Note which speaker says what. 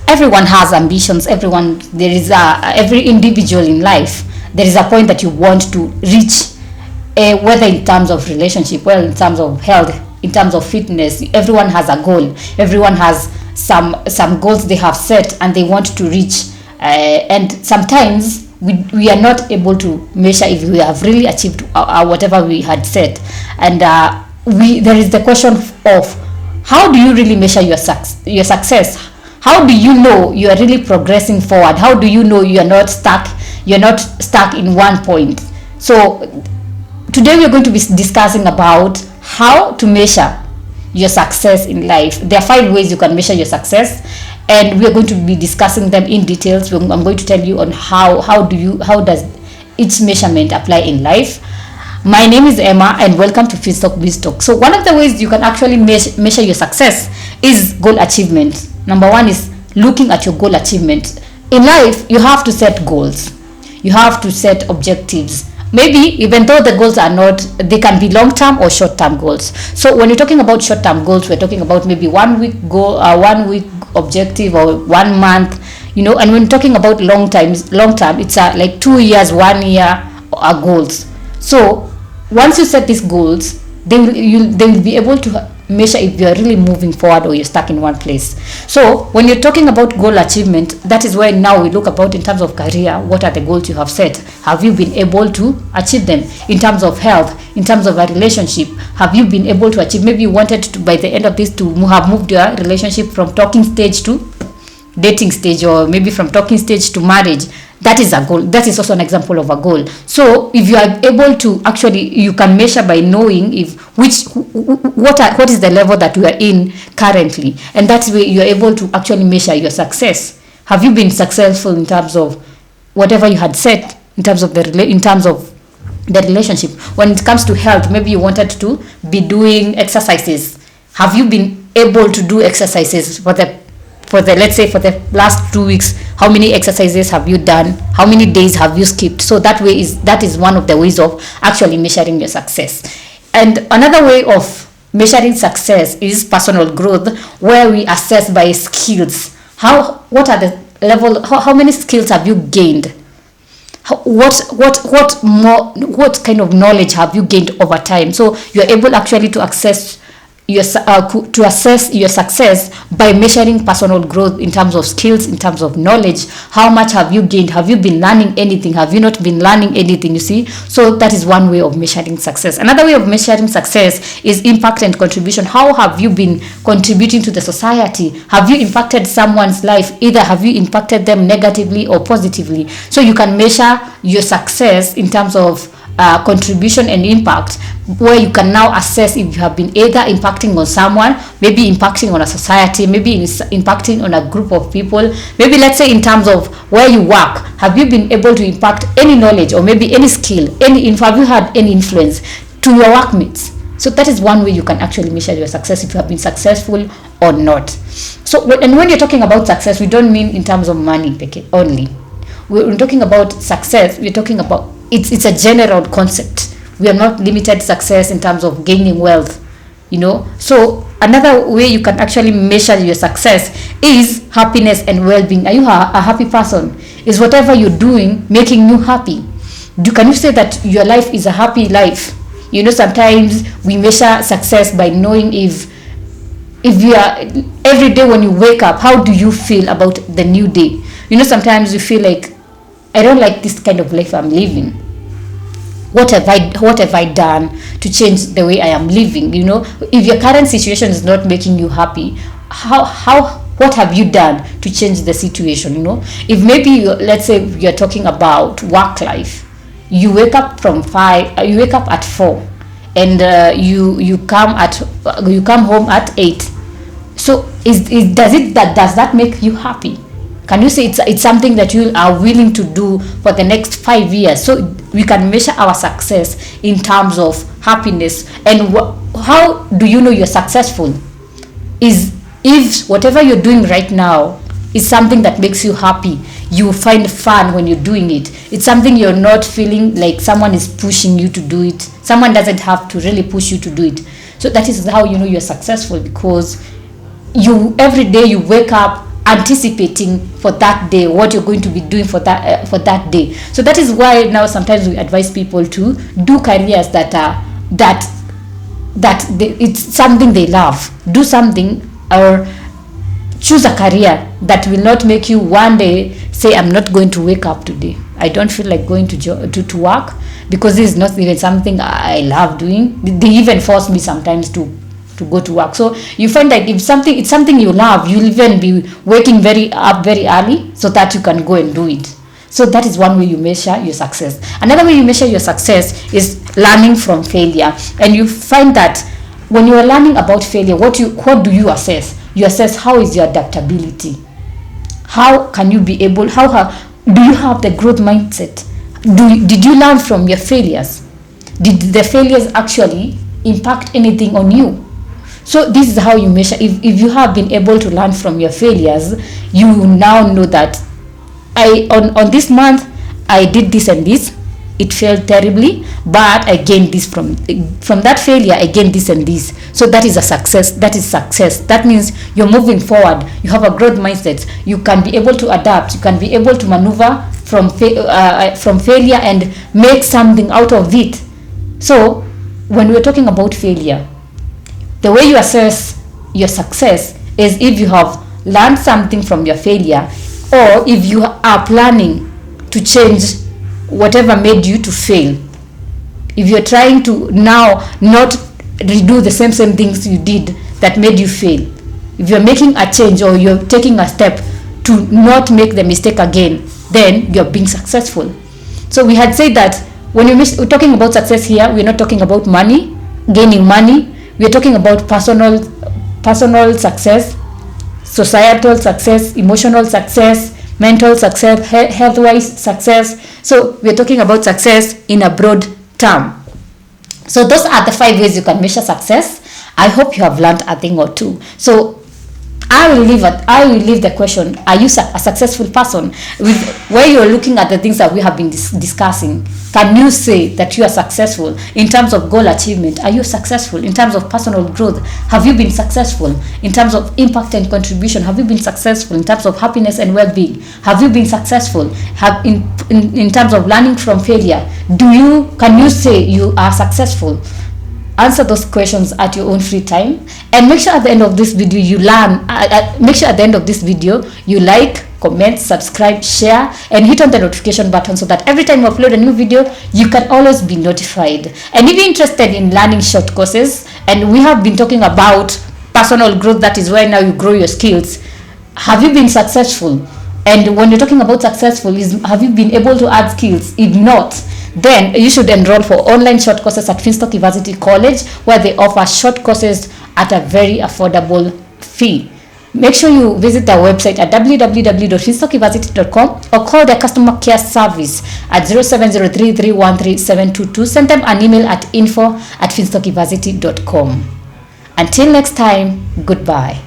Speaker 1: everyone has ambitions. Every individual in life, there is a point that you want to reach, whether in terms of relationship, well, in terms of health, in terms of fitness. Everyone has a goal. Everyone has some goals they have set and they want to reach, and sometimes we are not able to measure if we have really achieved whatever we had set. And there is the question of, how do you really measure your success? How do you know you are really progressing forward? How do you know you are not stuck? You're not stuck in one point. So today we are going to be discussing about how to measure your success in life. There are 5 ways you can measure your success, and we are going to be discussing them in details. I'm going to tell you on how does each measurement apply in life. My name is Emma, and welcome to Finstock. So one of the ways you can actually measure your success is goal achievement. Number 1 is looking at your goal achievement. In life, you have to set goals. You have to set objectives. Maybe even though the goals are not, they can be long-term or short-term goals. So when you're talking about short-term goals, we're talking about maybe 1 week goal, 1 week objective, or 1 month, and when you're talking about long term, it's like 2 years, 1 year goals. So once you set these goals, they will be able to measure if you're really moving forward or you're stuck in one place. So when you're talking about goal achievement, that is where now we look about in terms of career. What are the goals you have set? Have you been able to achieve them? In terms of health, in terms of a relationship, have you been able to achieve? Maybe you wanted to, by the end of this, to have moved your relationship from talking stage to dating stage, or maybe from talking stage to marriage. That is a goal. That is also an example of a goal. So if you are able to actually, you can measure by knowing what is the level that you are in currently, and that's where you are able to actually measure your success. Have you been successful in terms of whatever you had set in terms of the relationship? When it comes to health, maybe you wanted to be doing exercises. Have you been able to do exercises for the let's say for the last 2 weeks? How many exercises have you done? How many days have you skipped? So that is one of the ways of actually measuring your success. And another way of measuring success is personal growth, where we assess by skills. What are the level? How many skills have you gained? What kind of knowledge have you gained over time? So you're able actually to assess your success by measuring personal growth in terms of skills, in terms of knowledge. How much have you gained? Have you been learning anything? Have you not been learning anything? You see, so that is one way of measuring success. Another way of measuring success is impact and contribution. How have you been contributing to the society? Have you impacted someone's life? Either have you impacted them negatively or positively? So you can measure your success in terms of contribution and impact, where you can now assess if you have been either impacting on someone, maybe impacting on a society, maybe impacting on a group of people. Maybe let's say in terms of where you work, have you been able to impact any knowledge or maybe any skill, have you had any influence to your workmates? So that is one way you can actually measure your success, if you have been successful or not. So and when you're talking about success, we don't mean in terms of money only. We're talking about success, we're talking about it's a general concept. We are not limited success in terms of gaining wealth, So another way you can actually measure your success is happiness and well-being. Are you a happy person? Is whatever you're doing making you happy? Can you say that your life is a happy life? Sometimes we measure success by knowing if you are, every day when you wake up, how do you feel about the new day? Sometimes you feel like, I don't like this kind of life I'm living. What have I done to change the way I am living? If your current situation is not making you happy, what have you done to change the situation? If maybe let's say you're talking about work life, you wake up at 4, and you come home at 8. So does that make you happy? Can you say it's something that you are willing to do for the next 5 years? So we can measure our success in terms of happiness. And how do you know you're successful? Is if whatever you're doing right now is something that makes you happy, you find fun when you're doing it. It's something you're not feeling like someone is pushing you to do it. Someone doesn't have to really push you to do it. So that is how you know you're successful, because every day you wake up anticipating for that day, what you're going to be doing for that day. So that is why now sometimes we advise people to do careers that are it's something they love. Do something, or choose a career that will not make you one day say, I'm not going to wake up today, I don't feel like going to work, because this is not even something I love doing. They even force me sometimes to go to work. So you find that if it's something you love, you'll even be waking very early so that you can go and do it. So that is one way you measure your success. Another way you measure your success is learning from failure. And you find that when you are learning about failure, what do you assess? You assess how is your adaptability. How can you be able, do you have the growth mindset? Did you learn from your failures? Did the failures actually impact anything on you? So this is how you measure. If you have been able to learn from your failures, you now know that on this month I did this and this, it failed terribly, but I gained this from that failure. I gained this and this. So that is a success. That is success. That means you're moving forward. You have a growth mindset. You can be able to adapt. You can be able to maneuver from failure and make something out of it. So when we're talking about failure, the way you assess your success is if you have learned something from your failure, or if you are planning to change whatever made you to fail. If you're trying to now not redo the same things you did that made you fail. If you're making a change, or you're taking a step to not make the mistake again, then you're being successful. So we had said that when we're talking about success here, we're not talking about money, gaining money. We're talking about personal success, societal success, emotional success, mental success, health-wise success. So we're talking about success in a broad term. So those are the 5 ways you can measure success. I hope you have learned a thing or two. So I will leave the question, are you a successful person? Where you're looking at the things that we have been discussing, can you say that you are successful in terms of goal achievement? Are you successful in terms of personal growth? Have you been successful in terms of impact and contribution? Have you been successful in terms of happiness and well-being? Have you been successful in terms of learning from failure? Can you say you are successful? Answer those questions at your own free time, and make sure at the end of this video you learn. Make sure at the end of this video you like, comment, subscribe, share, and hit on the notification button so that every time you upload a new video, you can always be notified. And if you're interested in learning short courses, and we have been talking about personal growth, that is where now you grow your skills. Have you been successful? And when you're talking about successful, have you been able to add skills? If not, then you should enroll for online short courses at Finstock Evarsity College, where they offer short courses at a very affordable fee. Make sure you visit their website at www.finstockevarsity.com, or call their customer care service at 0703313722. Send them an email at info@finstockevarsity.com. Until next time, goodbye.